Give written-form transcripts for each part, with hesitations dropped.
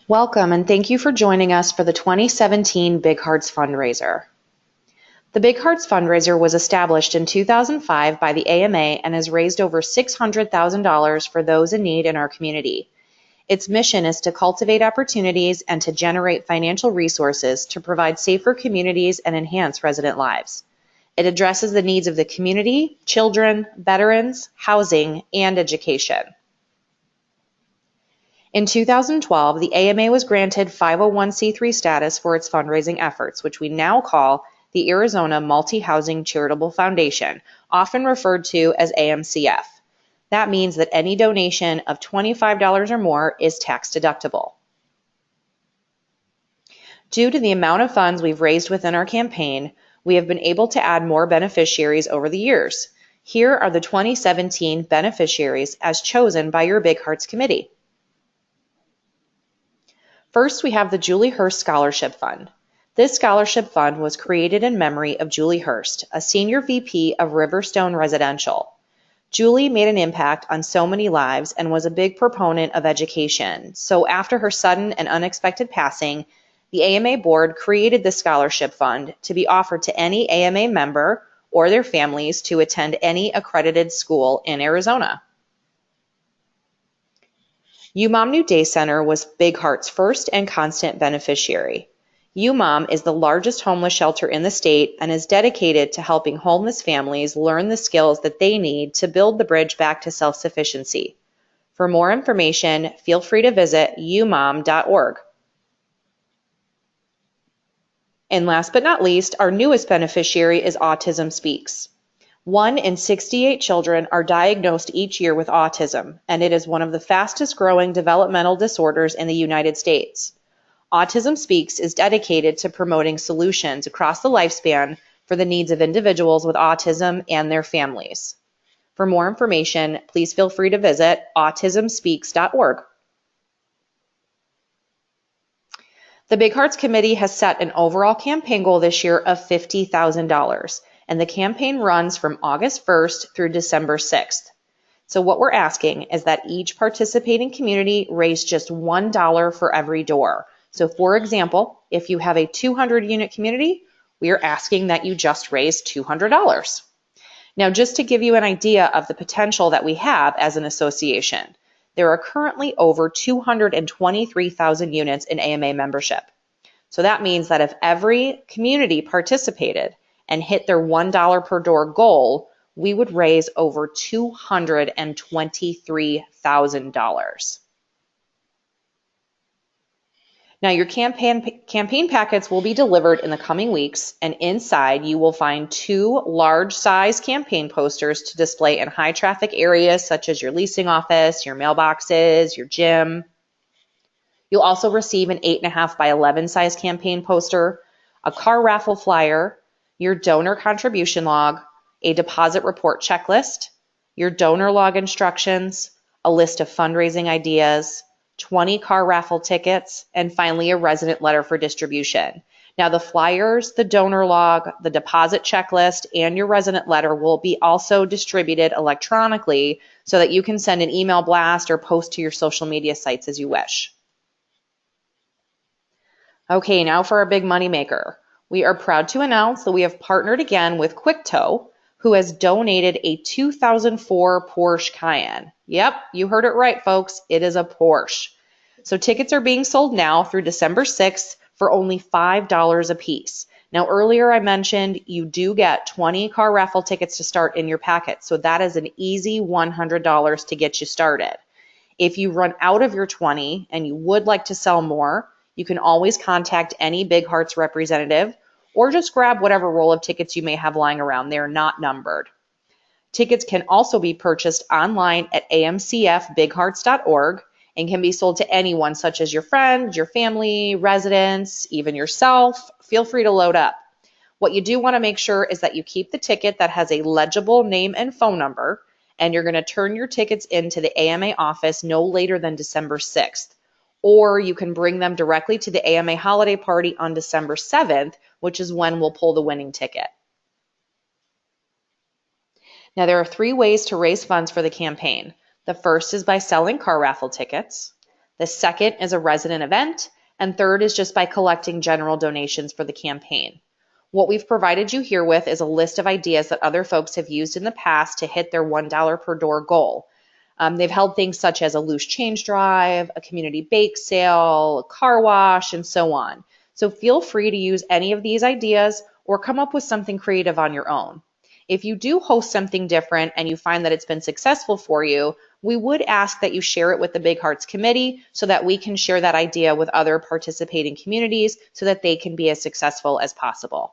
Welcome and thank you for joining us for the 2017 Big Hearts Fundraiser. The Big Hearts Fundraiser was established in 2005 by the AMA and has raised over $600,000 for those in need in our community. Its mission is to cultivate opportunities and to generate financial resources to provide safer communities and enhance resident lives. It addresses the needs of the community, children, veterans, housing, and education. In 2012, the AMA was granted 501c3 status for its fundraising efforts, which we now call the Arizona Multi-Housing Charitable Foundation, often referred to as AMCF. That means that any donation of $25 or more is tax deductible. Due to the amount of funds we've raised within our campaign, we have been able to add more beneficiaries over the years. Here are the 2017 beneficiaries as chosen by your Big Hearts Committee. First, we have the Julie Hurst Scholarship Fund. This scholarship fund was created in memory of Julie Hurst, a senior VP of Riverstone Residential. Julie made an impact on so many lives and was a big proponent of education. So after her sudden and unexpected passing, the AMA board created the scholarship fund to be offered to any AMA member or their families to attend any accredited school in Arizona. UMOM New Day Center was Big Heart's first and constant beneficiary. UMOM is the largest homeless shelter in the state and is dedicated to helping homeless families learn the skills that they need to build the bridge back to self-sufficiency. For more information, feel free to visit umom.org. And last but not least, our newest beneficiary is Autism Speaks. 1 in 68 children are diagnosed each year with autism, and it is one of the fastest growing developmental disorders in the United States. Autism Speaks is dedicated to promoting solutions across the lifespan for the needs of individuals with autism and their families. For more information, please feel free to visit autismspeaks.org. The Big Hearts Committee has set an overall campaign goal this year of $50,000. And the campaign runs from August 1st through December 6th. So what we're asking is that each participating community raise just $1 for every door. So for example, if you have a 200-unit community, we are asking that you just raise $200. Now, just to give you an idea of the potential that we have as an association, there are currently over 223,000 units in AMA membership. So that means that if every community participated and hit their $1 per door goal, we would raise over $223,000. Now, your campaign packets will be delivered in the coming weeks, and inside you will find 2 large-size campaign posters to display in high-traffic areas such as your leasing office, your mailboxes, your gym. You'll also receive an 8.5 by 11 size campaign poster, a car raffle flyer, your donor contribution log, a deposit report checklist, your donor log instructions, a list of fundraising ideas, 20 car raffle tickets, and finally a resident letter for distribution. Now the flyers, the donor log, the deposit checklist, and your resident letter will be also distributed electronically so that you can send an email blast or post to your social media sites as you wish. Okay, now for our big moneymaker. We are proud to announce that we have partnered again with QuickTow, who has donated a 2004 Porsche Cayenne. Yep, you heard it right, folks. It is a Porsche. So tickets are being sold now through December 6th for only $5 a piece. Now, earlier I mentioned you do get 20 car raffle tickets to start in your packet, so that is an easy $100 to get you started. If you run out of your 20 and you would like to sell more, you can always contact any Big Hearts representative or just grab whatever roll of tickets you may have lying around. They're not numbered. Tickets can also be purchased online at amcfbighearts.org and can be sold to anyone such as your friends, your family, residents, even yourself. Feel free to load up. What you do want to make sure is that you keep the ticket that has a legible name and phone number, and you're going to turn your tickets into the AMA office no later than December 6th. Or you can bring them directly to the AMA holiday party on December 7th, which is when we'll pull the winning ticket. Now, there are 3 ways to raise funds for the campaign. The first is by selling car raffle tickets. The second is a resident event. And third is just by collecting general donations for the campaign. What we've provided you here with is a list of ideas that other folks have used in the past to hit their $1 per door goal. They've held things such as a loose change drive, a community bake sale, a car wash, and so on. So feel free to use any of these ideas or come up with something creative on your own. If you do host something different and you find that it's been successful for you, we would ask that you share it with the Big Hearts Committee so that we can share that idea with other participating communities so that they can be as successful as possible.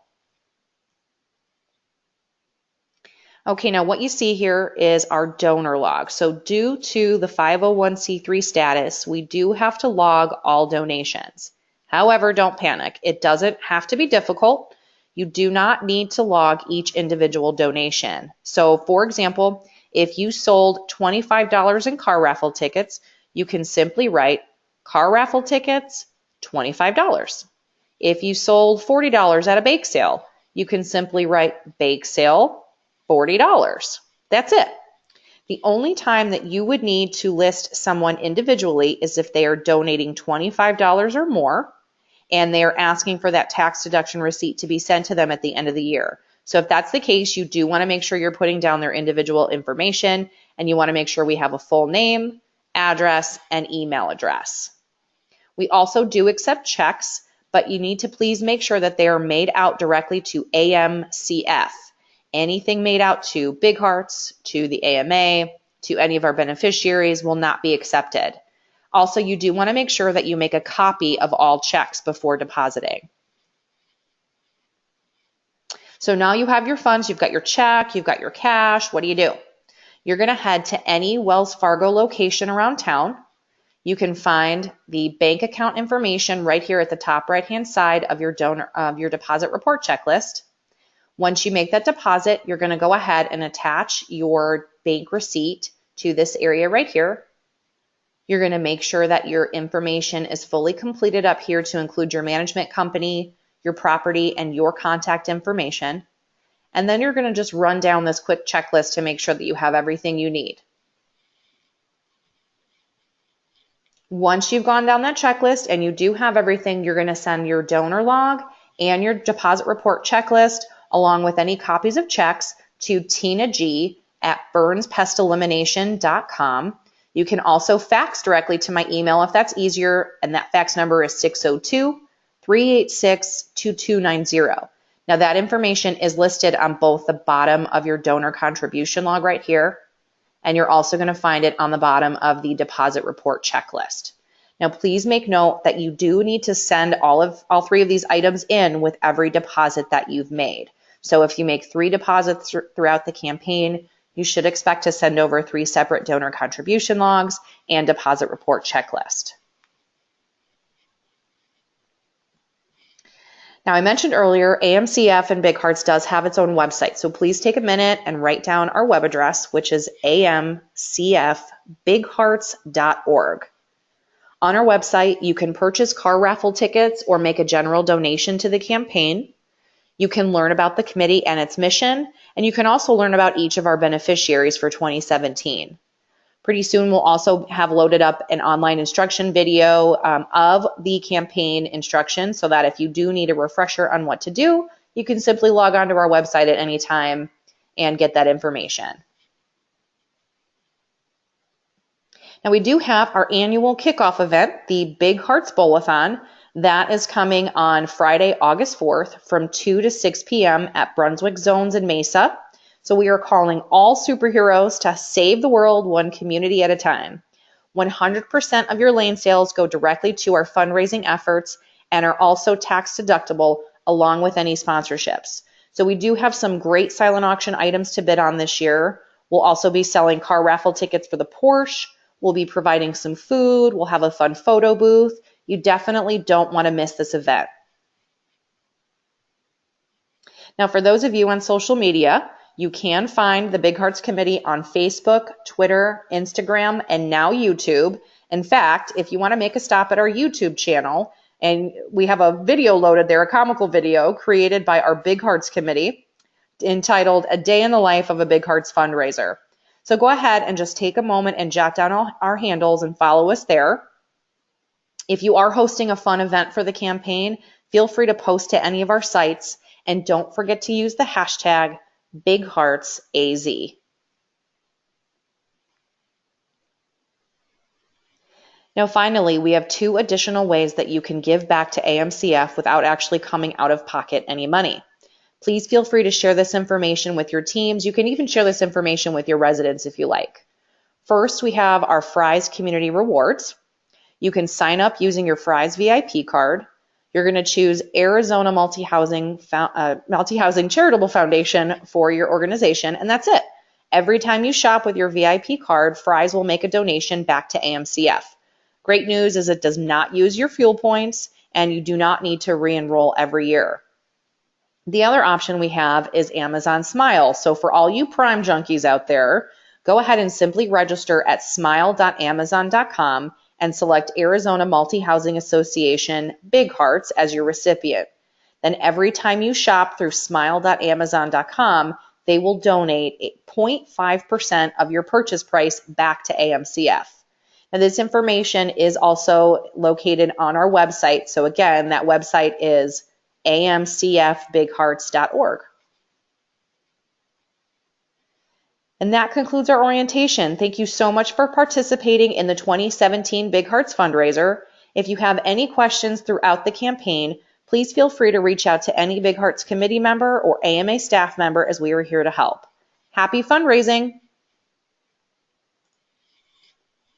Okay, now what you see here is our donor log. So due to the 501c3 status, we do have to log all donations. However, don't panic. It doesn't have to be difficult. You do not need to log each individual donation. So for example, if you sold $25 in car raffle tickets, you can simply write car raffle tickets, $25. If you sold $40 at a bake sale, you can simply write bake sale, $40. That's it. The only time that you would need to list someone individually is if they are donating $25 or more and they are asking for that tax deduction receipt to be sent to them at the end of the year. So if that's the case, you do want to make sure you're putting down their individual information and you want to make sure we have a full name, address, and email address. We also do accept checks, but you need to please make sure that they are made out directly to AMCF. Anything made out to Big Hearts, to the AMA, to any of our beneficiaries will not be accepted. Also, you do want to make sure that you make a copy of all checks before depositing. So now you have your funds, you've got your check, you've got your cash. What do? You're going to head to any Wells Fargo location around town. You can find the bank account information right here at the top right-hand side of your deposit report checklist. Once you make that deposit, you're going to go ahead and attach your bank receipt to this area right here. You're going to make sure that your information is fully completed up here to include your management company, your property, and your contact information. And then you're going to just run down this quick checklist to make sure that you have everything you need. Once you've gone down that checklist and you do have everything, you're going to send your donor log and your deposit report checklist along with any copies of checks to Tina G at burnspestelimination.com. You can also fax directly to my email if that's easier, and that fax number is 602-386-2290. Now that information is listed on both the bottom of your donor contribution log right here, and you're also going to find it on the bottom of the deposit report checklist. Now please make note that you do need to send all three of these items in with every deposit that you've made. So if you make 3 deposits throughout the campaign, you should expect to send over 3 separate donor contribution logs and deposit report checklist. Now I mentioned earlier, AMCF and Big Hearts does have its own website, so please take a minute and write down our web address, which is amcfbighearts.org. On our website, you can purchase car raffle tickets or make a general donation to the campaign. You can learn about the committee and its mission, and you can also learn about each of our beneficiaries for 2017. Pretty soon we'll also have loaded up an online instruction video of the campaign instructions so that if you do need a refresher on what to do, you can simply log on to our website at any time and get that information. Now we do have our annual kickoff event, the Big Hearts Bowl-a-thon. That is coming on Friday, August 4th from 2 to 6 p.m. at Brunswick Zones in Mesa. So we are calling all superheroes to save the world one community at a time. 100% of your lane sales go directly to our fundraising efforts and are also tax deductible along with any sponsorships. So we do have some great silent auction items to bid on this year. We'll also be selling car raffle tickets for the Porsche. We'll be providing some food. We'll have a fun photo booth. You definitely don't want to miss this event. Now, for those of you on social media, you can find the Big Hearts Committee on Facebook, Twitter, Instagram, and now YouTube. In fact, if you want to make a stop at our YouTube channel, and we have a video loaded there, a comical video created by our Big Hearts Committee entitled A Day in the Life of a Big Hearts Fundraiser. So go ahead and just take a moment and jot down all our handles and follow us there. If you are hosting a fun event for the campaign, feel free to post to any of our sites, and don't forget to use the hashtag BigHeartsAZ. Now, finally, we have 2 additional ways that you can give back to AMCF without actually coming out of pocket any money. Please feel free to share this information with your teams. You can even share this information with your residents if you like. First, we have our Fry's Community Rewards. You can sign up using your Fry's VIP card. You're going to choose Arizona Multi-Housing Charitable Foundation for your organization, and that's it. Every time you shop with your VIP card, Fry's will make a donation back to AMCF. Great news is it does not use your fuel points, and you do not need to re-enroll every year. The other option we have is Amazon Smile. So for all you Prime junkies out there, go ahead and simply register at smile.amazon.com and select Arizona Multi-Housing Association Big Hearts as your recipient. Then every time you shop through smile.amazon.com, they will donate 0.5% of your purchase price back to AMCF. Now, this information is also located on our website. So again, that website is amcfbighearts.org. And that concludes our orientation. Thank you so much for participating in the 2017 Big Hearts fundraiser. If you have any questions throughout the campaign, please feel free to reach out to any Big Hearts committee member or AMA staff member, as we are here to help. Happy fundraising!